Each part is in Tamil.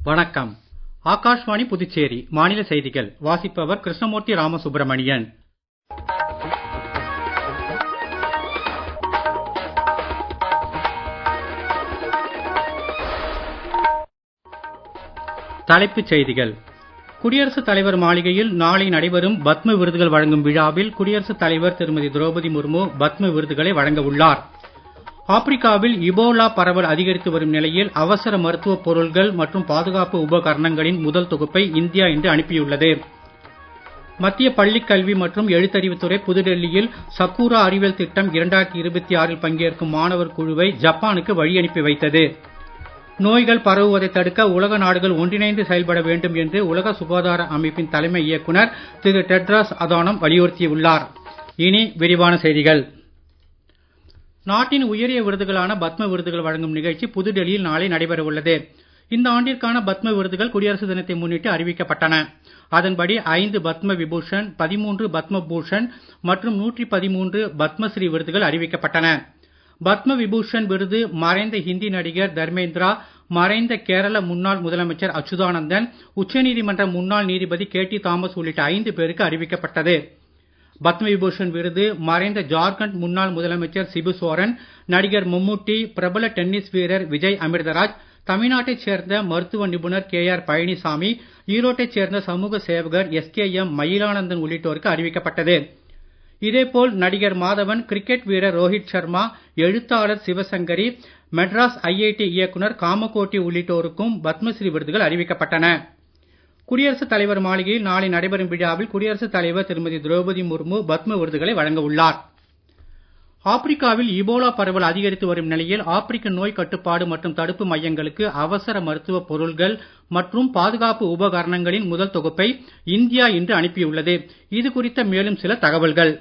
வணக்கம். ஆகாஷ்வாணி புதுச்சேரி மாநில செய்திகள் வாசிப்பவர் கிருஷ்ணமூர்த்தி ராமசுப்ரமணியன். தலைப்புச் செய்திகள். குடியரசுத் தலைவர் மாளிகையில் நாளை நடைபெறும் பத்ம விருதுகள் வழங்கும் விழாவில் குடியரசுத் தலைவர் திருமதி திரௌபதி முர்மு பத்ம விருதுகளை வழங்க உள்ளார். ஆப்பிரிக்காவில் இபோலா பரவல் அதிகரித்து வரும் நிலையில் அவசர மருத்துவ பொருள்கள் மற்றும் பாதுகாப்பு உபகரணங்களின் முதல் தொகுப்பை இந்தியா இன்று அனுப்பியுள்ளது. மத்திய பள்ளிக் கல்வி மற்றும் எழுத்தறிவுத்துறை புதுடெல்லியில் சக்கூரா அறிவியல் திட்டம் 2026 பங்கேற்கும் மாணவர் குழுவை ஜப்பானுக்கு வழியனுப்பி வைத்தது. நோய்கள் பரவுவதை தடுக்க உலக நாடுகள் ஒன்றிணைந்து செயல்பட வேண்டும் என்று உலக சுகாதார அமைப்பின் தலைமை இயக்குனர் திரு டெட்ராஸ் அதனோம் வலியுறுத்தியுள்ளார். இனி விரிவான செய்திகள். நாட்டின் உயரிய விருதுகளான பத்ம விருதுகள் வழங்கும் நிகழ்ச்சி புதுடெல்லியில் நாளை நடைபெற உள்ளது. இந்த ஆண்டிற்கான பத்ம விருதுகள் குடியரசு தினத்தை முன்னிட்டு அறிவிக்கப்பட்டன. அதன்படி 5 பத்ம விபூஷன், 13 பத்ம பூஷன் மற்றும் 113 பத்மஸ்ரீ விருதுகள் அறிவிக்கப்பட்டன. பத்ம விபூஷன் விருது மறைந்த ஹிந்தி நடிகர் தர்மேந்திரா, மறைந்த கேரள முன்னாள் முதலமைச்சர் அச்சுதானந்தன், உச்சநீதிமன்ற முன்னாள் நீதிபதி KT தாமஸ் உள்ளிட்ட 5 பேருக்கு அறிவிக்கப்பட்டது. பத்ம விபூஷன் விருது மறைந்த ஜார்க்கண்ட் முன்னாள் முதலமைச்சர் சிபு சோரன், நடிகர் மம்முட்டி, பிரபல டென்னிஸ் வீரர் விஜய் அமிர்தராஜ், தமிழ்நாட்டைச் சேர்ந்த மருத்துவ நிபுணர் KR பழனிசாமி, ஈரோட்டைச் சேர்ந்த சமூக சேவகர் SKM மயிலானந்தன் உள்ளிட்டோருக்கு அறிவிக்கப்பட்டது. இதேபோல் நடிகர் மாதவன், கிரிக்கெட் வீரர் ரோஹித் சர்மா, எழுத்தாளர் சிவசங்கரி, மெட்ராஸ் IIT இயக்குனர் காமகோட்டி உள்ளிட்டோருக்கும் பத்மஸ்ரீ விருதுகள் அறிவிக்கப்பட்டன. குடியரசுத் தலைவர் மாளிகையில் நாளை நடைபெறும் விழாவில் குடியரசுத் தலைவர் திருமதி திரௌபதி முர்மு பத்ம விருதுகளை வழங்க உள்ளார். ஆப்பிரிக்காவில் இபோலா பரவல் அதிகரித்து வரும் நிலையில் ஆப்பிரிக்க நோய் கட்டுப்பாடு மற்றும் தடுப்பு மையங்களுக்கு அவசர மருத்துவ பொருள்கள் மற்றும் பாதுகாப்பு உபகரணங்களின் முதல் தொகுப்பை இந்தியா இன்று அனுப்பியுள்ளது. இது குறித்த மேலும் சில தகவல்கள்.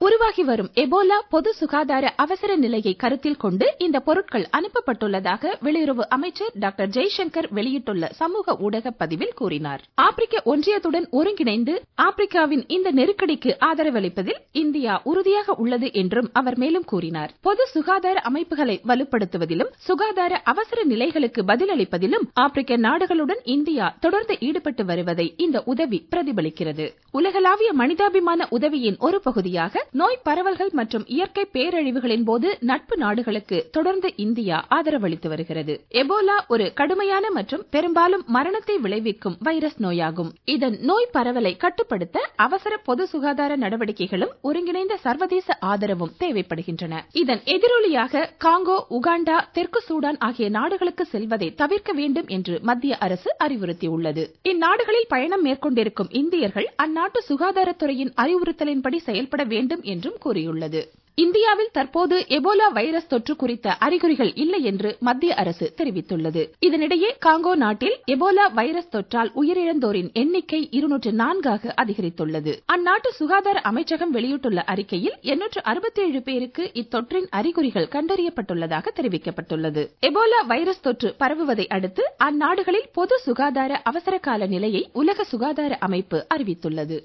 உருவாகி வரும் எபோலா பொது சுகாதார அவசர நிலையை கருத்தில் கொண்டு இந்த பொருட்கள் அனுப்பப்பட்டுள்ளதாக வெளியுறவு அமைச்சர் டாக்டர் ஜெய்சங்கர் வெளியிட்டுள்ள சமூக ஊடக பதிவில் கூறினார். ஆப்பிரிக்க ஒன்றியத்துடன் ஒருங்கிணைந்து ஆப்பிரிக்காவின் இந்த நெருக்கடிக்கு ஆதரவளிப்பதில் இந்தியா உறுதியாக உள்ளது என்றும் அவர் மேலும் கூறினார். பொது சுகாதார அமைப்புகளை வலுப்படுத்துவதிலும் சுகாதார அவசர நிலைகளுக்கு பதிலளிப்பதிலும் ஆப்பிரிக்க நாடுகளுடன் இந்தியா தொடர்ந்து ஈடுபட்டு வருவதை இந்த உதவி பிரதிபலிக்கிறது. உலகளாவிய மனிதாபிமான உதவியின் ஒரு பகுதியாக நோய் பரவல்கள் மற்றும் இயற்கை பேரழிவுகளின் போது நட்பு நாடுகளுக்கு தொடர்ந்து இந்தியா ஆதரவளித்து வருகிறது. எபோலா ஒரு கடுமையான மற்றும் பெரும்பாலும் மரணத்தை விளைவிக்கும் வைரஸ் நோயாகும். இதன் நோய் பரவலை கட்டுப்படுத்த அவசர பொது சுகாதார நடவடிக்கைகளும் ஒருங்கிணைந்த சர்வதேச ஆதரவும் தேவைப்படுகின்றன. இதன் எதிரொலியாக காங்கோ, உகாண்டா, தெற்கு சூடான் ஆகிய நாடுகளுக்கு செல்வதை தவிர்க்க வேண்டும் என்று மத்திய அரசு அறிவுறுத்தியுள்ளது. இந்நாடுகளில் பயணம் மேற்கொண்டிருக்கும் இந்தியர்கள் அந்நாட்டு சுகாதாரத்துறையின் அறிவுறுத்தலின்படி செயல்பட வேண்டும் என்றும் கூறியுள்ளது. இந்தியாவில் தற்போது எபோலா வைரஸ் தொற்று குறித்த அறிகுறிகள் இல்லை என்று மத்திய அரசு தெரிவித்துள்ளது. இதனிடையே காங்கோ நாட்டில் எபோலா வைரஸ் தொற்றால் உயிரிழந்தோரின் எண்ணிக்கை 204 அதிகரித்துள்ளது. அந்நாட்டு சுகாதார அமைச்சகம் வெளியிட்டுள்ள அறிக்கையில் 867 பேருக்கு இத்தொற்றின் அறிகுறிகள் கண்டறியப்பட்டுள்ளதாக தெரிவிக்கப்பட்டுள்ளது. எபோலா வைரஸ் தொற்று பரவுவதை அடுத்து அந்நாடுகளில் பொது சுகாதார அவசர கால நிலையை உலக சுகாதார அமைப்பு அறிவித்துள்ளது.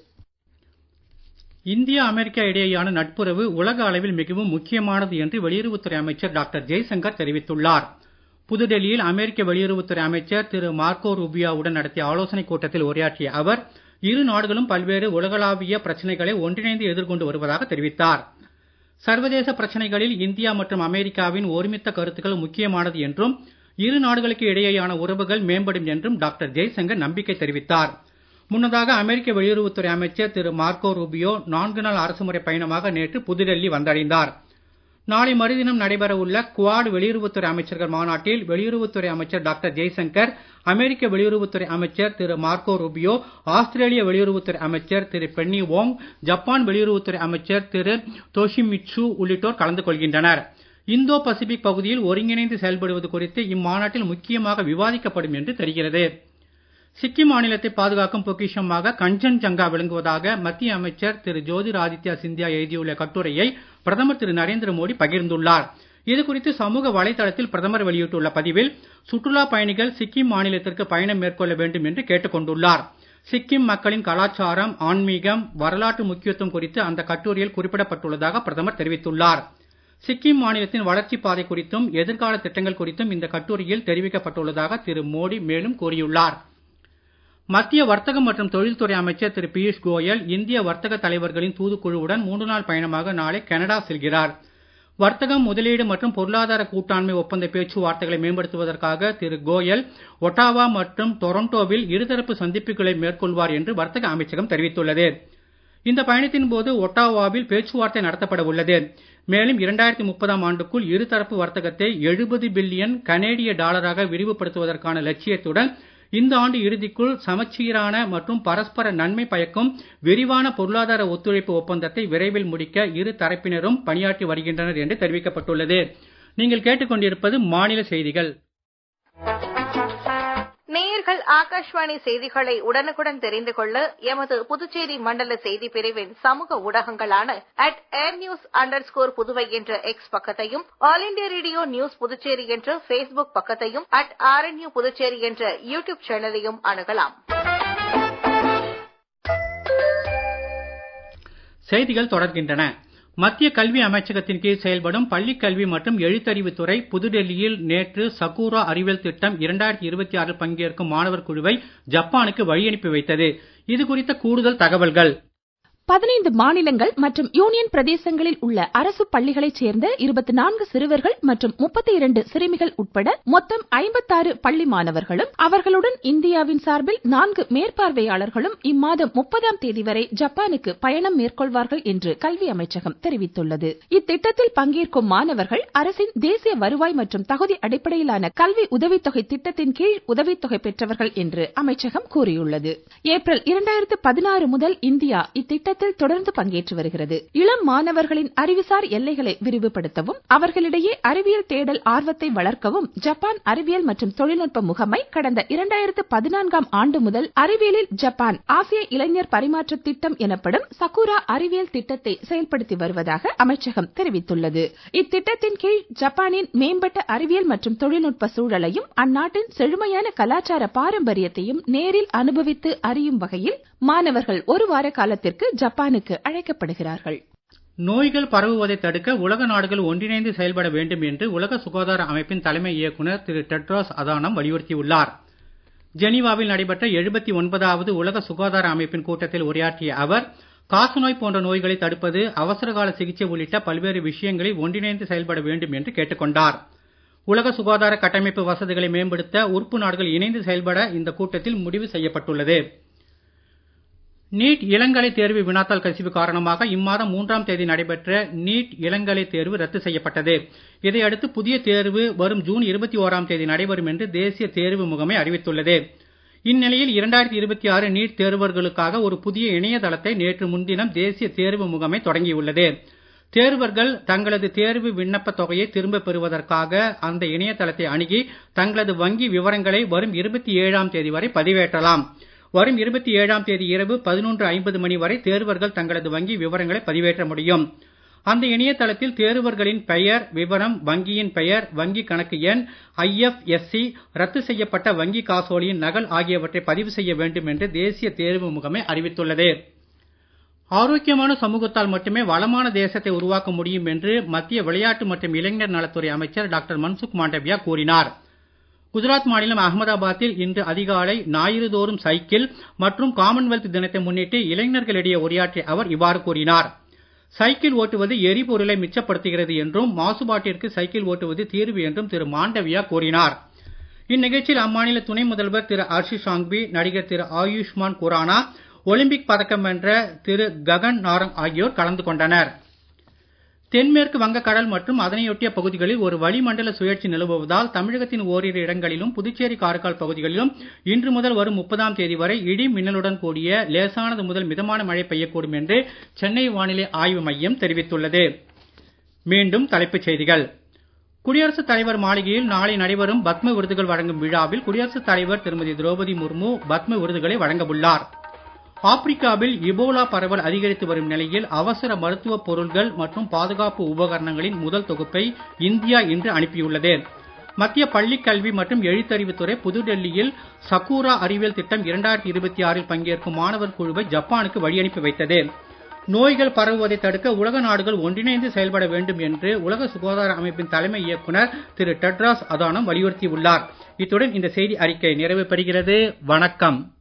இந்தியா அமெரிக்கா இடையேயான நட்புறவு உலக அளவில் மிகவும் முக்கியமானது என்று வெளியுறவுத்துறை அமைச்சர் டாக்டர் ஜெய்சங்கர் தெரிவித்துள்ளார். புதுடெல்லியில் அமெரிக்க வெளியுறவுத்துறை அமைச்சர் திரு மார்க்கோ ரூபியோவுடன் நடத்திய ஆலோசனைக் கூட்டத்தில் உரையாற்றிய அவர் இரு நாடுகளும் பல்வேறு உலகளாவிய பிரச்சனைகளை ஒன்றிணைந்து எதிர்கொண்டு வருவதாக தெரிவித்தார். சர்வதேச பிரச்சனைகளில் இந்தியா மற்றும் அமெரிக்காவின் ஒருமித்த கருத்துக்கள் முக்கியமானது என்றும் இரு நாடுகளுக்கு இடையேயான உறவுகள் மேம்படும் என்றும் டாக்டர் ஜெய்சங்கர் நம்பிக்கை தெரிவித்தார். முன்னதாக அமெரிக்க வெளியுறவுத்துறை அமைச்சர் திரு மார்க்கோ ரூபியோ 4 நாள் அரசுமுறை பயணமாக நேற்று புதுடெல்லி வந்தடைந்தார். நாளை மறுதினம் நடைபெற உள்ள குவாட் வெளியுறவுத்துறை அமைச்சர்கள் மாநாட்டில் வெளியுறவுத்துறை அமைச்சர் டாக்டர் ஜெய்சங்கர், அமெரிக்க வெளியுறவுத்துறை அமைச்சர் திரு மார்க்கோ ரூபியோ, ஆஸ்திரேலிய வெளியுறவுத்துறை அமைச்சர் திரு பென்னி வோங், ஜப்பான் வெளியுறவுத்துறை அமைச்சர் திரு தோஷிமிட்சு உள்ளிட்டோர் கலந்து கொள்கின்றனர். இந்தோ பசிபிக் பகுதியில் ஒருங்கிணைந்து செயல்படுவது குறித்து இம்மாநாட்டில் முக்கியமாக விவாதிக்கப்படும் என்று தெரிகிறது. சிக்கிம் மாநிலத்தை பாதுகாக்கும் பொக்கிஷமாக கஞ்சன்ஜங்கா விளங்குவதாக மத்திய அமைச்சர் திரு ஜோதிராதித்யா சிந்தியா எழுதியுள்ள கட்டுரையை பிரதமர் திரு நரேந்திர மோடி பகிர்ந்துள்ளார். இது குறித்து சமூக வலைதளத்தில் பிரதமர் வெளியிட்டுள்ள பதிவில் சுற்றுலா பயணிகள் சிக்கிம் மாநிலத்திற்கு பயணம் மேற்கொள்ள வேண்டும் என்று கேட்டுக் கொண்டுள்ளார். சிக்கிம் மக்களின் கலாச்சாரம், ஆன்மீகம், வரலாற்று முக்கியத்துவம் குறித்து அந்த கட்டுரையில் குறிப்பிடப்பட்டுள்ளதாக பிரதமர் தெரிவித்துள்ளார். சிக்கிம் மாநிலத்தின் வளர்ச்சி பாதை குறித்தும் எதிர்கால திட்டங்கள் குறித்தும் இந்த கட்டுரையில் தெரிவிக்கப்பட்டுள்ளதாக திரு மோடி மேலும் கூறியுள்ளார். மத்திய வர்த்தகம் மற்றும் தொழில்துறை அமைச்சர் திரு பியூஷ் கோயல் இந்திய வர்த்தக தலைவர்களின் தூதுக்குழுவுடன் 3 நாள் பயணமாக நாளை கனடா செல்கிறார். வர்த்தகம், முதலீடு மற்றும் பொருளாதார கூட்டாண்மை ஒப்பந்த பேச்சுவார்த்தைகளை மேம்படுத்துவதற்காக திரு கோயல் ஒட்டாவா மற்றும் டொரண்டோவில் இருதரப்பு சந்திப்புகளை மேற்கொள்வார் என்று வர்த்தக அமைச்சகம் தெரிவித்துள்ளது. இந்த பயணத்தின் போது ஒட்டாவாவில் பேச்சுவார்த்தை நடத்தப்பட உள்ளது. மேலும் 2030ஆம் ஆண்டுக்குள் இருதரப்பு வர்த்தகத்தை 70 பில்லியன் கனேடிய டாலராக விரிவுபடுத்துவதற்கான லட்சியத்துடன் இந்த ஆண்டு இறுதிக்குள் சமச்சீரான மற்றும் பரஸ்பர நன்மை பயக்கும் விரிவான பொருளாதார ஒத்துழைப்பு ஒப்பந்தத்தை விரைவில் முடிக்க இரு தரப்பினரும் பணியாற்றி வருகின்றனர் என்று தெரிவிக்கப்பட்டுள்ளது. நீங்கள் கேட்டுக்கொண்டிருப்பது மாநில செய்திகள். நேயர்கள் ஆகாஷ்வாணி செய்திகளை உடனுக்குடன் தெரிந்து கொள்ள எமது புதுச்சேரி மண்டல செய்தி பிரிவின் சமூக ஊடகங்களான @airnews_புதுவை என்ற எக்ஸ் பக்கத்தையும், all India radio news Puducherry என்ற பேஸ்புக் பக்கத்தையும், @RNU புதுச்சேரி என்ற யூடியூப் சேனலையும் அணுகலாம். செய்திகள் தொடர்கின்றன. மத்திய கல்வி அமைச்சகத்தின் கீழ் செயல்படும் பள்ளிக் கல்வி மற்றும் எழுத்தறிவுத்துறை புதுடெல்லியில் நேற்று சகூரா அறிவியல் திட்டம் 2026 பங்கேற்கும் மாணவர் குழுவை ஜப்பானுக்கு வழியனுப்பி வைத்தது. இது குறித்த கூடுதல் தகவல்கள். 15 மாநிலங்கள் மற்றும் யூனியன் பிரதேசங்களில் உள்ள அரசு பள்ளிகளைச் சேர்ந்த 24 சிறுவர்கள் மற்றும் 32 சிறுமிகள் உட்பட மொத்தம் 56 பள்ளி மாணவர்களும் அவர்களுடன் இந்தியாவின் சார்பில் 4 மேற்பார்வையாளர்களும் இம்மாதம் 30ஆம் தேதி வரை ஜப்பானுக்கு பயணம் மேற்கொள்வார்கள் என்று கல்வி அமைச்சகம் தெரிவித்துள்ளது. இத்திட்டத்தில் பங்கேற்கும் மாணவர்கள் அரசின் தேசிய வருவாய் மற்றும் தகுதி அடிப்படையிலான கல்வி உதவித்தொகை திட்டத்தின் கீழ் உதவித்தொகை பெற்றவர்கள் என்று அமைச்சகம் கூறியுள்ளது. ஏப்ரல் 2016 முதல் இந்தியா இத்திட்டத்தில் தொடர்ந்து பங்கேற்று வருகிறது. இளம் மாணவர்களின் அறிவுசார் எல்லைகளை விரிவுபடுத்தவும் அவர்களிடையே அறிவியல் தேடல் ஆர்வத்தை வளர்க்கவும் ஜப்பான் அறிவியல் மற்றும் தொழில்நுட்ப முகமை கடந்த 2014ஆம் ஆண்டு முதல் அறிவியலில் ஜப்பான் ஆசிய இளைஞர் பரிமாற்ற திட்டம் எனப்படும் சகூரா அறிவியல் திட்டத்தை செயல்படுத்தி வருவதாக அமைச்சகம் தெரிவித்துள்ளது. இத்திட்டத்தின் கீழ் ஜப்பானின் மேம்பட்ட அறிவியல் மற்றும் தொழில்நுட்ப சூழலையும் அந்நாட்டின் செழுமையான கலாச்சார பாரம்பரியத்தையும் நேரில் அனுபவித்து அறியும் வகையில் மாணவர்கள் ஒரு வார காலத்திற்கு ஜப்பானுக்கு அழைக்கப்படுகிறார்கள். நோய்கள் பரவுவதை தடுக்க உலக நாடுகள் ஒன்றிணைந்து செயல்பட வேண்டும் என்று உலக சுகாதார அமைப்பின் தலைமை இயக்குனர் திரு டெட்ரோஸ் அதானம் வலியுறுத்தியுள்ளார். ஜெனீவாவில் நடைபெற்ற 79வது உலக சுகாதார அமைப்பின் கூட்டத்தில் உரையாற்றிய அவர், காசநோய் போன்ற நோய்களை தடுப்பது, அவசரகால சிகிச்சை உள்ளிட்ட பல்வேறு விஷயங்களில் ஒன்றிணைந்து செயல்பட வேண்டும் என்று கேட்டுக்கொண்டார். உலக சுகாதார கட்டமைப்பு வசதிகளை மேம்படுத்த உறுப்பு நாடுகள் இணைந்து செயல்பட இந்த கூட்டத்தில் முடிவு செய்யப்பட்டுள்ளது. நீட் இளங்கலை தேர்வு வினாத்தாள் கசிவு காரணமாக இம்மாதம் 3ஆம் தேதி நடைபெற்ற நீட் இளங்கலை தேர்வு ரத்து செய்யப்பட்டது. இதையடுத்து புதிய தேர்வு வரும் ஜூன் 21ஆம் தேதி நடைபெறும் என்று தேசிய தேர்வு முகமை அறிவித்துள்ளது. இந்நிலையில் 2026 நீட் தேர்வர்களுக்காக ஒரு புதிய இணையதளத்தை நேற்று முன்தினம் தேசிய தேர்வு முகமை தொடங்கியுள்ளது. தேர்வர்கள் தங்களது தேர்வு விண்ணப்ப தொகையை திரும்ப பெறுவதற்காக அந்த இணையதளத்தை அணுகி தங்களது வங்கி விவரங்களை வரும் 27ஆம் தேதி வரை பதிவேற்றலாம். வரும் 27ஆம் தேதி இரவு 11:50 மணி வரை தேர்வர்கள் தங்களது வங்கி விவரங்களை பதிவேற்ற முடியும். அந்த இணையதளத்தில் தேர்வர்களின் பெயர், விவரம், வங்கியின் பெயர், வங்கி கணக்கு எண், IFSC, ரத்து செய்யப்பட்ட வங்கி காசோலியின் நகல் ஆகியவற்றை பதிவு செய்ய வேண்டும் என்று தேசிய தேர்வு முகமை அறிவித்துள்ளது. ஆரோக்கியமான சமூகத்தால் மட்டுமே வளமான தேசத்தை உருவாக்க முடியும் என்று மத்திய விளையாட்டு மற்றும் இளைஞர் நலத்துறை அமைச்சர் டாக்டர் மன்சுக் மாண்டவியா கூறினார். குஜராத் மாநிலம் அகமதாபாத்தில் இன்று அதிகாலை ஞாயிறுதோறும் சைக்கிள் மற்றும் காமன்வெல்த் தினத்தை முன்னிட்டு இளைஞர்களிடையே உரையாற்றிய அவர் இவ்வாறு கூறினார். சைக்கிள் ஓட்டுவது எரிபொருளை மிச்சப்படுத்துகிறது என்றும் மாசுபாட்டிற்கு சைக்கிள் ஓட்டுவது தீர்வு என்றும் திரு மாண்டவியா கூறினார். இந்நிகழ்ச்சியில் அம்மாநில துணை முதல்வர் திரு ஆஷிஷ் சாங்வி, நடிகர் திரு ஆயுஷ்மான் குரானா, ஒலிம்பிக் பதக்கம் வென்ற திரு ககன் நாரங் ஆகியோர் கலந்து கொண்டனர். தென்மேற்கு வங்கக்கடல் மற்றும் அதனையொட்டிய பகுதிகளில் ஒரு வளிமண்டல சுழற்சி நிலவுவதால் தமிழகத்தின் ஓரிரு இடங்களிலும் புதுச்சேரி காரைக்கால் பகுதிகளிலும் இன்று முதல் வரும் 30ஆம் தேதி வரை இடி மின்னலுடன் கூடிய லேசானது முதல் மிதமான மழை பெய்யக்கூடும் என்று சென்னை வானிலை ஆய்வு மையம் தெரிவித்துள்ளது. மீண்டும் தலைப்புச் செய்திகள். குடியரசுத் தலைவர் மாளிகையில் நாளை நடைபெறும் பத்ம விருதுகள் வழங்கும் விழாவில் குடியரசுத் தலைவர் திருமதி திரௌபதி முர்மு பத்ம விருதுகளை வழங்க உள்ளார். ஆப்பிரிக்காவில் இபோலா பரவல் அதிகரித்து வரும் நிலையில் அவசர மருத்துவ பொருள்கள் மற்றும் பாதுகாப்பு உபகரணங்களின் முதல் தொகுப்பை இந்தியா இன்று அனுப்பியுள்ளது. மத்திய பள்ளிக் கல்வி மற்றும் எழுத்தறிவுத்துறை புதுடெல்லியில் சகூரா அறிவியல் திட்டம் 2026 பங்கேற்கும் மாணவர் குழுவை ஜப்பானுக்கு வழியனுப்பி வைத்தது. நோய்கள் பரவுவதை தடுக்க உலக நாடுகள் ஒன்றிணைந்து செயல்பட வேண்டும் என்று உலக சுகாதார அமைப்பின் தலைமை இயக்குனர் திரு டெட்ராஸ் அதானம் வலியுறுத்தியுள்ளார். இத்துடன் இந்த செய்தி அறிக்கை நிறைவு பெறுகிறது. வணக்கம்.